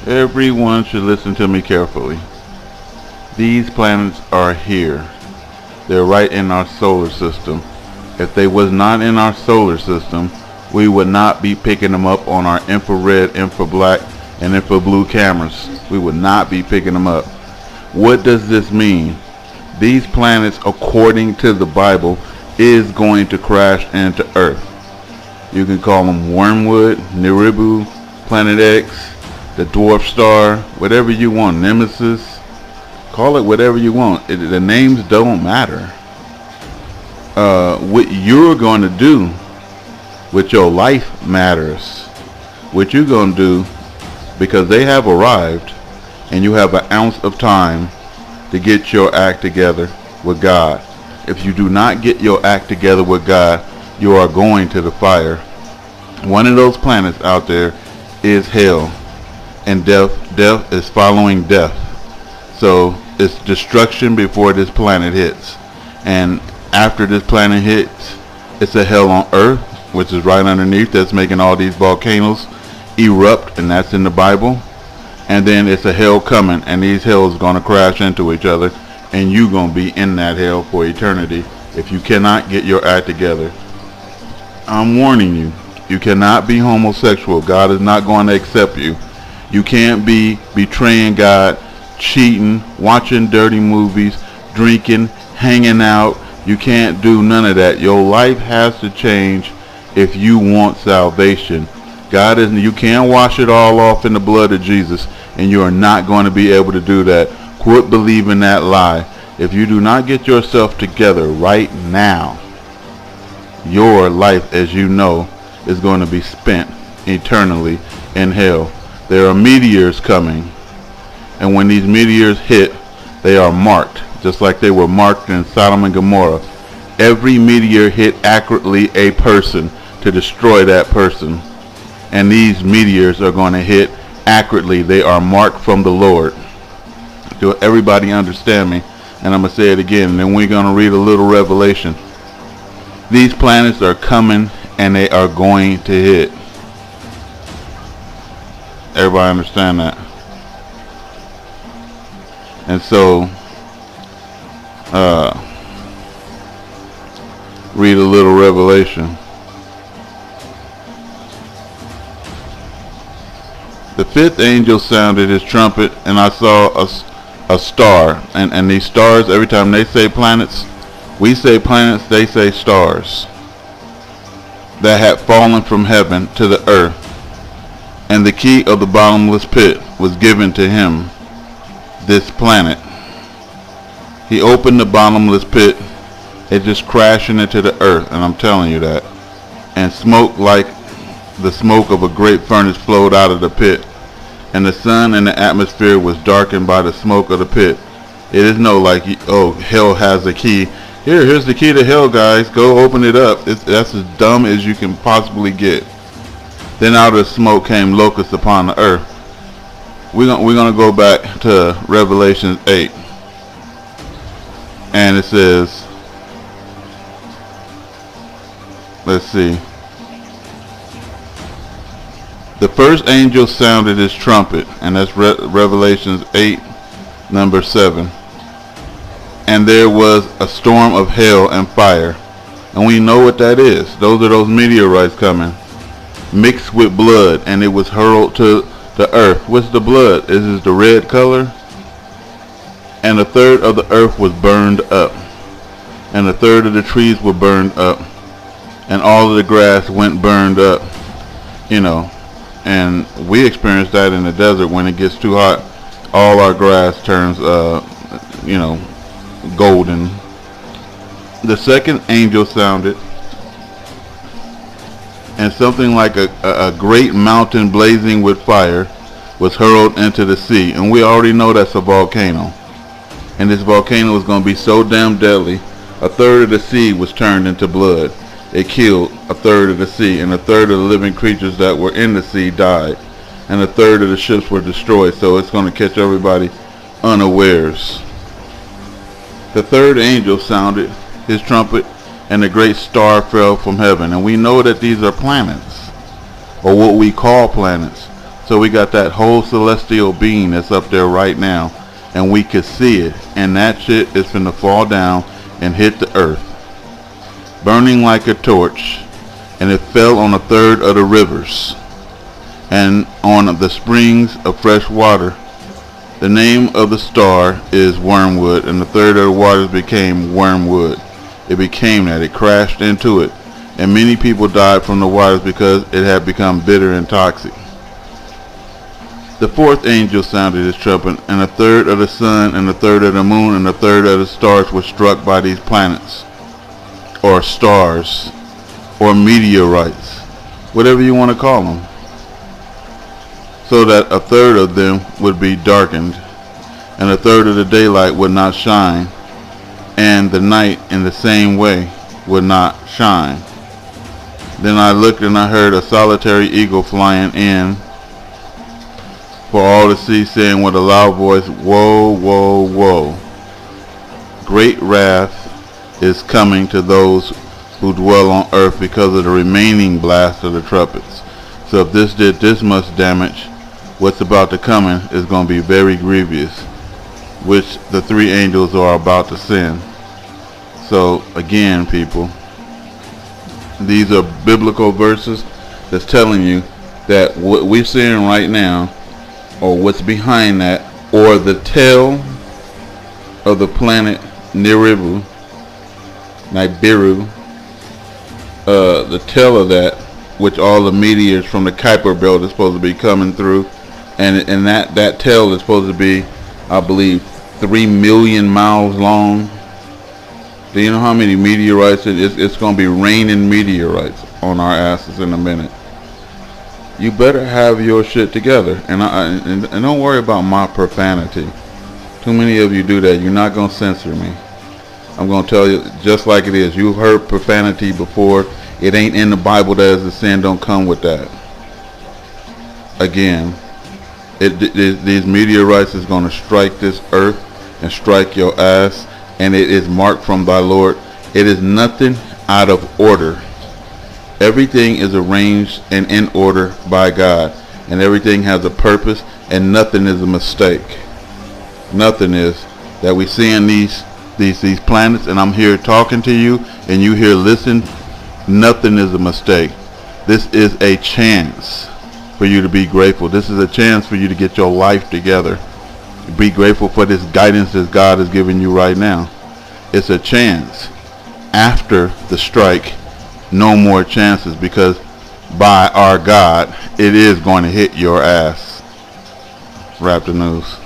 Everyone should listen to me carefully. These planets are here. They're right in our solar system. If they was not in our solar system, we would not be picking them up on our infrared, infra-black, and infra-blue cameras. We would not be picking them up. What does this mean? These planets, according to the Bible, is going to crash into Earth. You can call them Wormwood, Nibiru, Planet X, the Dwarf Star, whatever you want, Nemesis. Call it whatever you want. The names don't matter. What you're going to do with your life matters. What you're going to do, because they have arrived and you have an ounce of time to get your act together with God. If you do not get your act together with God, you are going to the fire. One of those planets out there is hell, and death is following death. So it's destruction before this planet hits, and after this planet hits, it's a hell on Earth, which is right underneath, that's making all these volcanoes erupt, and that's in the Bible. And then it's a hell coming, and these hells going to crash into each other, and you going to be in that hell for eternity if you cannot get your act together. I'm warning you, you cannot be homosexual. God is not going to accept you. You can't be betraying God, cheating, watching dirty movies, drinking, hanging out. You can't do none of that. Your life has to change if you want salvation. God isn't, you can't wash it all off in the blood of Jesus, and you are not going to be able to do that. Quit believing that lie. If you do not get yourself together right now, your life, as you know, is going to be spent eternally in hell. There are meteors coming, and when these meteors hit, they are marked, just like they were marked in Sodom and Gomorrah. Every meteor hit accurately a person to destroy that person, and these meteors are going to hit accurately. They are marked from the Lord. Do everybody understand me? And I'm going to say it again, and then we're going to read a little revelation. These planets are coming, and they are going to hit. Everybody understand that? And so, read a little revelation. The fifth angel sounded his trumpet, and I saw a star. And these stars, every time they say planets, we say planets, they say stars, that had fallen from heaven to the earth. And the key of the bottomless pit was given to him, this planet. He opened the bottomless pit. It just crashing into the earth, and I'm telling you that. And smoke like the smoke of a great furnace flowed out of the pit. And the sun and the atmosphere was darkened by the smoke of the pit. It is no like, oh, hell has a key. Here's the key to hell, guys. Go open it up. That's as dumb as you can possibly get. Then out of the smoke came locusts upon the earth. We're gonna go back to Revelation 8, and it says, let's see. The first angel sounded his trumpet, and that's Revelations 8, number 7. And there was a storm of hell and fire. And we know what that is. Those are those meteorites coming, mixed with blood, and it was hurled to the earth. What's the blood? This is the red color. And a third of the earth was burned up, and a third of the trees were burned up, and all of the grass went burned up. You know, and we experience that in the desert. When it gets too hot, all our grass turns you know, golden. The second angel sounded, and something like a great mountain blazing with fire was hurled into the sea. And we already know that's a volcano, and this volcano is going to be so damn deadly. A third of the sea was turned into blood. It killed a third of the sea, and a third of the living creatures that were in the sea died, and a third of the ships were destroyed. So it's going to catch everybody unawares. The third angel sounded his trumpet, and a great star fell from heaven. And we know that these are planets, or what we call planets. So we got that whole celestial being that's up there right now, and we could see it, and that shit is finna fall down and hit the earth, burning like a torch, and it fell on a third of the rivers and on the springs of fresh water. The name of the star is wormwood, and the third of the waters became wormwood. It became that. It crashed into it, and many people died from the waters because it had become bitter and toxic. The fourth angel sounded his trumpet, and a third of the sun, and a third of the moon, and a third of the stars were struck by these planets, or stars, or meteorites, whatever you want to call them, so that a third of them would be darkened, and a third of the daylight would not shine, and the night in the same way would not shine. Then I looked, and I heard a solitary eagle flying in for all to see, saying with a loud voice, "Woe, woe, woe! Great wrath is coming to those who dwell on earth because of the remaining blast of the trumpets." So if this did this much damage, what's about to come in is going to be very grievous, which the three angels are about to send. So again, people, these are biblical verses that's telling you that what we're seeing right now, or what's behind that, or the tail of the planet Nibiru, the tail of that, which all the meteors from the Kuiper belt is supposed to be coming through, and that tail is supposed to be, I believe, 3 million miles long. Do you know how many meteorites it is? It's going to be raining meteorites on our asses in a minute. You better have your shit together, and don't worry about my profanity. Too many of you do that. You're not going to censor me. I'm going to tell you just like it is. You've heard profanity before. It ain't in the Bible that is a sin. Don't come with that. Again, these meteorites is going to strike this earth and strike your ass, and it is marked from thy Lord. It is nothing out of order. Everything is arranged and in order by God, and everything has a purpose, and nothing is a mistake. Nothing is. That we see in these planets, and I'm here talking to you, and you here listen. Nothing is a mistake. This is a chance for you to be grateful. This is a chance for you to get your life together. Be grateful for this guidance that God is giving you right now. It's a chance. After the strike, no more chances, because by our God, it is going to hit your ass. Wrap the news.